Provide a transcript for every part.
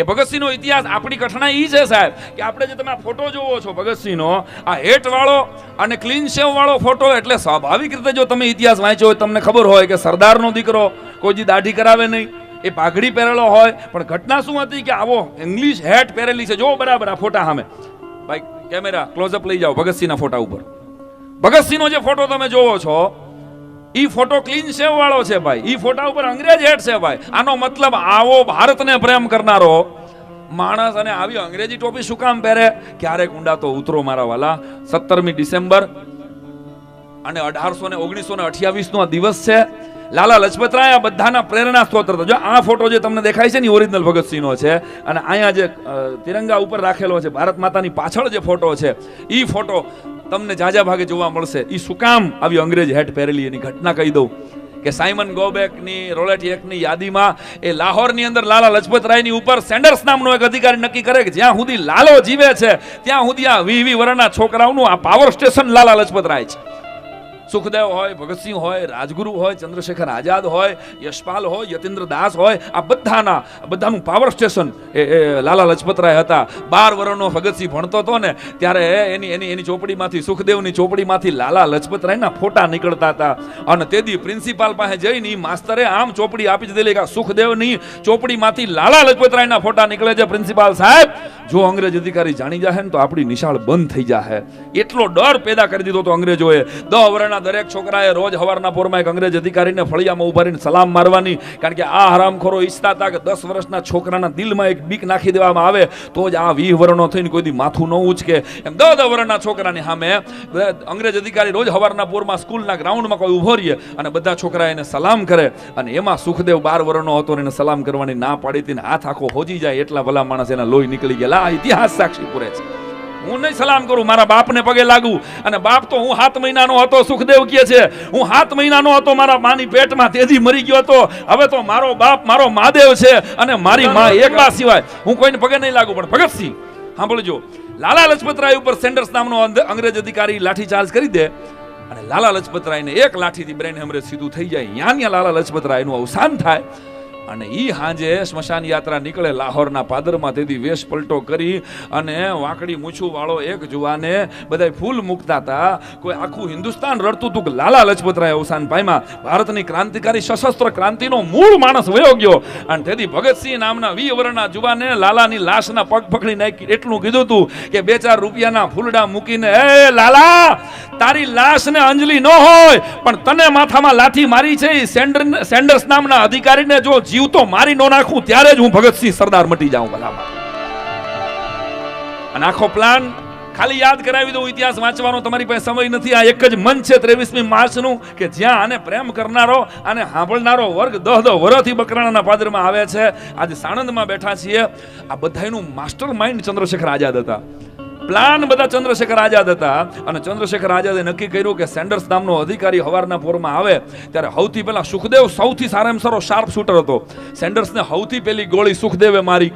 કે ભગતસિંહનો ઇતિહાસ આપણી કઠણાઈ એ છે સાહેબ કે આપણે જે તમે ફોટો જોવો છો ભગતસિંહનો, આ હેટ વાળો અને ક્લીન શેવ વાળો ફોટો, એટલે સ્વાભાવિક રીતે જો તમે ઇતિહાસ વાંચ્યો હોય તમને ખબર હોય કે સરદારનો દીકરો કોઈ જી દાઢી કરાવે નહીં, એ પાઘડી પહેરેલો હોય, પણ ઘટના શું હતી કે આવો ઇંગ્લિશ હેટ પહેરેલી છે. જો બરાબર આ ફોટા સામે ભાઈ કેમેરા ક્લોઝઅપ લઈ જાઓ ભગતસિંહના ફોટા ઉપર. ભગતસિંહનો જે ફોટો તમે જોવો છો ઈ ફોટો ક્લીન શેવ વાળો છે ભાઈ. ઈ ફોટા ઉપર અંગ્રેજ હેટ છે ભાઈ. આનો મતલબ આવો ભારતને પ્રેમ કરનારો માણસ અને આવી અંગ્રેજી ટોપી શું કામ પહેરે? ક્યારેક ઊંડા તો ઉતરો મારા વાલા. 17મી ડિસેમ્બર અને 1928 નો આ દિવસ છે. લાલા લજપતરાય આ બધાના પ્રેરણા સ્ત્રોત હતા. જો આ ફોટો જે તમને દેખાય છે ને ઓરિજિનલ ભગતસિંહનો છે, અને અહીંયા જે તિરંગા ઉપર રાખેલો છે, ભારત માતાની પાછળ જે ફોટો છે, ઈ ફોટો તમને જાજા ભાગે જોવા મળશે. ઈ શું કામ આવી અંગ્રેજ હેટ પહેરેલી એની ઘટના કહી દઉં કે સાયમન ગોબેકની રોલેટ એક્ટની યાદીમાં એ લાહોરની અંદર લાલા લજપતરાયની ઉપર સેન્ડર્સ નામનો એક અધિકારી નક્કી કરે કે જ્યાં સુધી લાલો જીવે છે ત્યાં સુધી આ 20 વર્ષના છોકરાઓનું આ પાવર સ્ટેશન લાલા લજપતરાય છે. સુખદેવ હોય, ભગતસિંહ હોય, રાજગુરુ હોય, ચંદ્રશેખર આઝાદ હોય, યશપાલ હોય, યતીન્દ્ર દાસ હોય, આ બધાનું પાવર સ્ટેશન એ લાલા લજપતરાય હતા. 12 વર્ષનો ભગતસિંહ ભણતો હતો ને ત્યારે એની ચોપડીમાંથી, સુખદેવની ચોપડીમાંથી લાલા લજપતરાયના ફોટા નીકળતા હતા. અને તેદી પ્રિન્સિપાલ પાસે જઈને માસ્તરે આમ ચોપડી આપી દીધેલી કે સુખદેવની ચોપડીમાંથી લાલા લજપતરાયના ફોટા નીકળે છે. પ્રિન્સિપાલ સાહેબ, જો અંગ્રેજ અધિકારી જાણી જાય ને તો આપણી નિશાળ બંધ થઈ જાય. એટલો ડર પેદા કરી દીધો તો અંગ્રેજોએ. 10 વર્ષના દરેક છોકરાએ રોજ હવારના પોરમાં એક અંગ્રેજ અધિકારીને ફળિયામાં ઉભા રહીને સલામ મારવાની. કારણ કે આ હરામખોરો ઈચ્છતા હતા કે 10 વર્ષના છોકરાના દિલમાં એક બીક નાખી દેવામાં આવે તો જ આ 20 વર્ષનો થઈને કોઈ દી માથું ન ઉચકે. એમ 10 વર્ષના છોકરાની સામે અંગ્રેજ અધિકારી રોજ હવારના પોરમાં સ્કૂલના ગ્રાઉન્ડમાં કોઈ ઉભો રહીએ અને બધા છોકરા એને સલામ કરે. અને એમાં સુખદેવ 12 વર્ષનો હતો ને એને સલામ કરવાની ના પાડી હતી ને હાથ આખો હોજી જાય એટલા ભલા માણસ એના લોહી નીકળી ગયા. આ ઇતિહાસ સાક્ષી પૂરે છે. હું નહીં સલામ કરું, મારા બાપને પગે લાગુ. અને બાપ તો હું 7 મહિનાનો હતો, સુખદેવ કહે છે હું 7 મહિનાનો હતો, મારા માની પેટમાં તેદી મરી ગયો હતો. હવે તો મારો બાપ મારો મહાદેવ છે અને મારી માં એકલા સિવાય હું કોઈને પગે નહીં લાગુ. પણ ભગતસિંહ સાંભળજો, લાલા લજપતરાય ઉપર સેન્ડર્સ નામનો અંગ્રેજ અધિકારી લાઠીચાર્જ કરી દે અને લાલા લજપતરાયને એક લાઠીથી બ્રેન હેમરેજ સીધું થઈ જાય. ત્યાં લાલા લજપતરાયનું અવસાન થાય. અને ઈ હાંજે સ્મશાન યાત્રા નીકળે લાહોરના પાદરમાં. તેથી વેશ પલટો કરી અને વાંકડી મૂછું વાળો એક જુવાને બધાય ફૂલ મૂકતા હતા. કોઈ આખું હિન્દુસ્તાન રડતું હતું કે લાલા લજપતરાય અવસાન પામ્યા. ભારતની ક્રાંતિકારી સશસ્ત્ર ક્રાંતિનો મૂળ માણસ વયો ગયો. અને તેથી ભગતસિંહ નામના 20 વર્ષના જુવાને લાલાની લાશના પગ પકડી નાખી એટલું કીધું હતું કે 2-4 રૂપિયાના ફૂલડા મૂકીને, એ લાલા, તારી લાશને અંજલિ ન હોય પણ તને માથામાં લાઠી મારી છે સેન્ડર્સ નામના અધિકારીને જો જીવ તો મારી નો નાખું ત્યારે જ હું ભગતસિંહ સરદાર મટી જાઉં. ભલામાં અને આખો પ્લાન ખાલી યાદ કરાવી દઉં. ઇતિહાસ વાંચવાનો તમારી પાસે સમય નથી. આ એક જ મંચ છે 23મી માર્ચનું કે જ્યાં આને પ્રેમ કરનારો અને સાંભળનારો વર્ગ 10 વર્ષથી બકરાણાના પાદરમાં આવે છે. આજે સાણંદમાં બેઠા છીએ. આ બધાનું માસ્ટર માઇન્ડ ચંદ્રશેખર આઝાદ હતા. પ્લાન બધા ચંદ્રશેખર આઝાદ હતા. અને ચંદ્રશેખર આઝાદે નક્કી કર્યું કે સેન્ડર્સ નામનો અધિકારી હવારના પોરમાં આવે ત્યારે સૌથી પહેલા સુખદેવ સૌથી સારામાં સારો શાર્પ શૂટર હતો. સેન્ડર્સને સૌથી પહેલી ગોળી સુખદેવે મારી.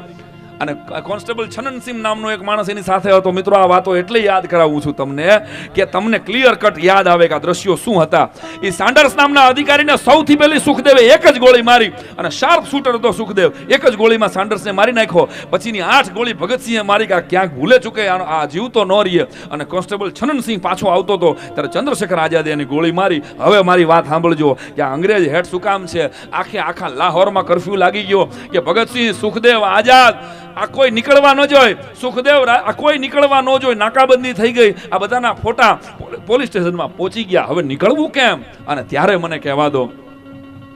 અને કોન્સ્ટેબલ છનનસિંહ નામનો એક માણસ એની સાથે હતો. મિત્રો, આ વાતો એટલે યાદ કરાવું છું તમને કે તમને ક્લિયર કટ યાદ આવે કે આ દ્રશ્યો શું હતા. એ સેન્ડર્સ નામના અધિકારીને સૌથી પહેલી સુખદેવે એક જ ગોળી મારી. અને શાર્પ શૂટર હતો સુખદેવ. એક જ ગોળીમાં સેન્ડર્સને મારી નાખ્યો. પછીની 8 ગોળી ભગતસિંહે મારી કે ક્યાંક ભૂલે ચૂકે આ જીવતો ન રહીએ. અને કોન્સ્ટેબલ છનનસિંહ પાછો આવતો હતો ત્યારે ચંદ્રશેખર આઝાદે એની ગોળી મારી. હવે મારી વાત સાંભળજો કે આ અંગ્રેજ હેડ શું કામ છે. આખા લાહોરમાં કરફ્યુ લાગી ગયો કે ભગતસિંહ, સુખદેવ, આઝાદ આ કોઈ નીકળવા ન જોઈએ. સુખદેવ આ કોઈ નીકળવા ન જોઈએ. નાકાબંધી થઈ ગઈ. આ બધાના ફોટા પોલીસ સ્ટેશનમાં પહોંચી ગયા. હવે નીકળવું કેમ? અને ત્યારે મને કહેવા દો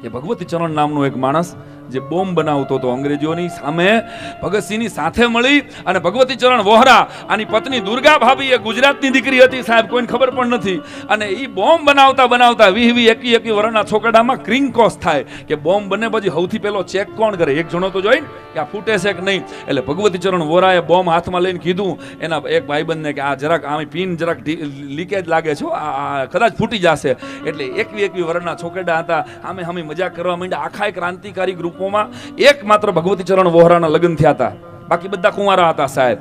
કે ભગવતી ચરણ નામનો એક માણસ જે બોમ્બ બનાવતો હતો અંગ્રેજોની સામે, ભગતસિંહની સાથે મળી અને ભગવતી ચરણ વોહરા આની પત્ની દુર્ગા ભાભી એ ગુજરાતની દીકરી હતી સાહેબ, કોઈને ખબર પણ નથી. અને એ બોમ્બ બનાવતા 20-21 વર્ષના છોકરામાં ક્રિંકોસ થાય કે બોમ્બ બને પછી સૌથી પહેલો ચેક કોણ કરે? એક જણો તો જોઈ કે આ ફૂટે છે કે નહીં. એટલે ભગવતી ચરણ વોહરાએ બોમ્બ હાથમાં લઈને કીધું એના એક ભાઈબંધને કે આ જરાક આમ પિન જરાક લીકેજ લાગે છે, આ કદાચ ફૂટી જશે. એટલે 21 વર્ષના છોકરા હતા. સામે મજાક કરવા માંડ્યા. આખા ક્રાંતિકારી ગ્રુપ એકમાત્ર ભગવતી ચરણ વોહરાના લગ્ન થયા હતા. બાકી બધા કુંવારા હતા સાહેબ.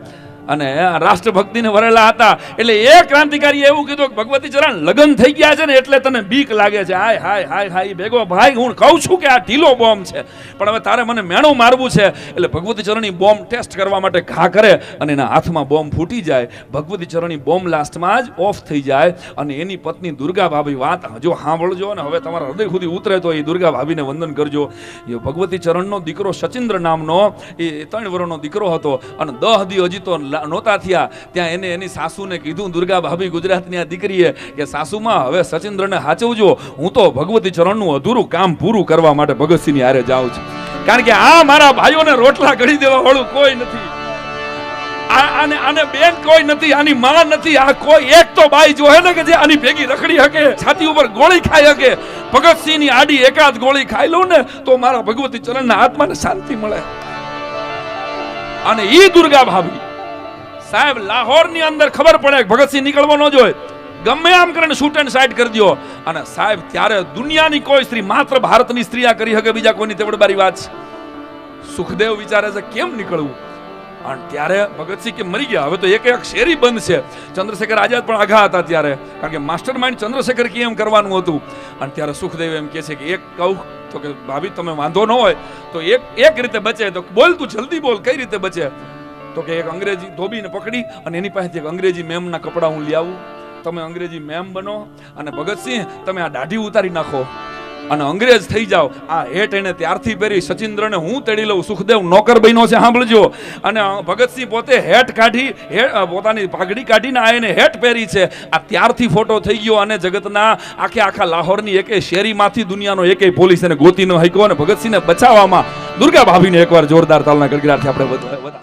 અને રાષ્ટ્રભક્તિને વરેલા હતા. એટલે એ ક્રાંતિકારીએ એવું કીધું કે ભગવતી ચરણ લગ્ન થઈ ગયા છે ને એટલે તને બીક લાગે છે. હાય હાય હાય હાય ભેગો ભાઈ, હું કહું છું કે આ ઢીલો બોમ્બ છે, પણ હવે તારે મને મેણું મારવું છે. એટલે ભગવતી ચરણની બોમ્બ ટેસ્ટ કરવા માટે ઘા કરે અને એના હાથમાં બોમ્બ ફૂટી જાય. ભગવતી ચરણની બોમ્બ લાસ્ટમાં જ ઓફ થઈ જાય અને એની પત્ની દુર્ગા ભાભી, વાત જો સાંભળજો ને હવે તમારા હૃદય સુધી ઉતરે તો એ દુર્ગા ભાભીને વંદન કરજો. એ ભગવતી ચરણનો દીકરો સચિન્દ્ર નામનો એ 3 વર્ષનો દીકરો હતો અને 10 દી હજી તો નહોતા થયા ત્યાં એને એની સાસુને કીધું, દુર્ગા ભાભી ગુજરાતની આ દીકરીએ, કે સાસુમાં હવે સચિન્દ્રને સાચવજો, હું તો ભગવતી ચરણનું અધૂરું કામ પૂરું કરવા માટે ભગતસિંહની હારે જાઉં છું, કારણ કે આ મારા ભાઈઓને રોટલા ઘડી દેવા વાળું કોઈ નથી, આને બેન કોઈ નથી, આની માં નથી, આ કોઈ એક તો બાઈ જોહે ને કે જે આની ભેગી રખડી શકે, છાતી ઉપર ગોળી ખાઈ શકે. ભગતસિંહની આડી એકાદ ગોળી ખાઈ લઉં ને તો મારા ભગવતી ચરણના આત્માને શાંતિ મળે. અને ઈ દુર્ગા ભાભી સાહેબ લાહોરની અંદર ખબર પડે કે ભગતસિંહ નીકળવો ન જોઈએ, ગમે આમ કરીને શૂટ એન્ડ સાઇડ કરી દો. અને સાહેબ ત્યારે દુનિયાની કોઈ સ્ત્રી, માત્ર ભારતની સ્ત્રી આ કરી શકે, બીજા કોઈની તેવડબારી વાત છે. સુખદેવ વિચારે છે કેમ નીકળવું, અને ત્યારે ભગતસિંહ કે મરી ગયા, હવે તો એક શેરી બંધ છે. ચંદ્રશેખર આઝાદ પણ આઘા હતા ત્યારે, કારણ કે માસ્ટર માઇન્ડ ચંદ્રશેખર કેમ કરવાનું હતું. અને ત્યારે સુખદેવ એમ કહે છે કે એક કહું તો કે ભાભી તમે વાંધો ન હોય તો એક રીતે બચે, તો બોલ તું જલ્દી બોલ, કઈ રીતે બચે? તો કે એક અંગ્રેજી ધોબીને પકડી અને એની પાસેથી એક અંગ્રેજી મેમના કપડા હું લઈ આવું, તમે અંગ્રેજી મેમ બનો અને ભગતસિંહ તમે આ દાઢી ઉતારી નાખો અને અંગ્રેજ થઈ જાઓ. આ હેટ એને ત્યારથી પહેરી, સચિન્દ્રને હું તેડી લઉં. સુખદેવ નોકર બન્યો છે, સાંભળજો. અને ભગતસિંહ પોતે હેટ કાઢી, પોતાની પાઘડી કાઢીને આ એને હેટ પહેરી છે. આ ત્યારથી ફોટો થઈ ગયો અને જગતના આખા લાહોરની એકે શેરીમાંથી દુનિયાનો એકેય પોલીસ એને ગોતી ન શક્યો અને ભગતસિંહને બચાવવામાં દુર્ગા ભાભીને એકવાર જોરદાર તાલના ગડગડાટથી આપણે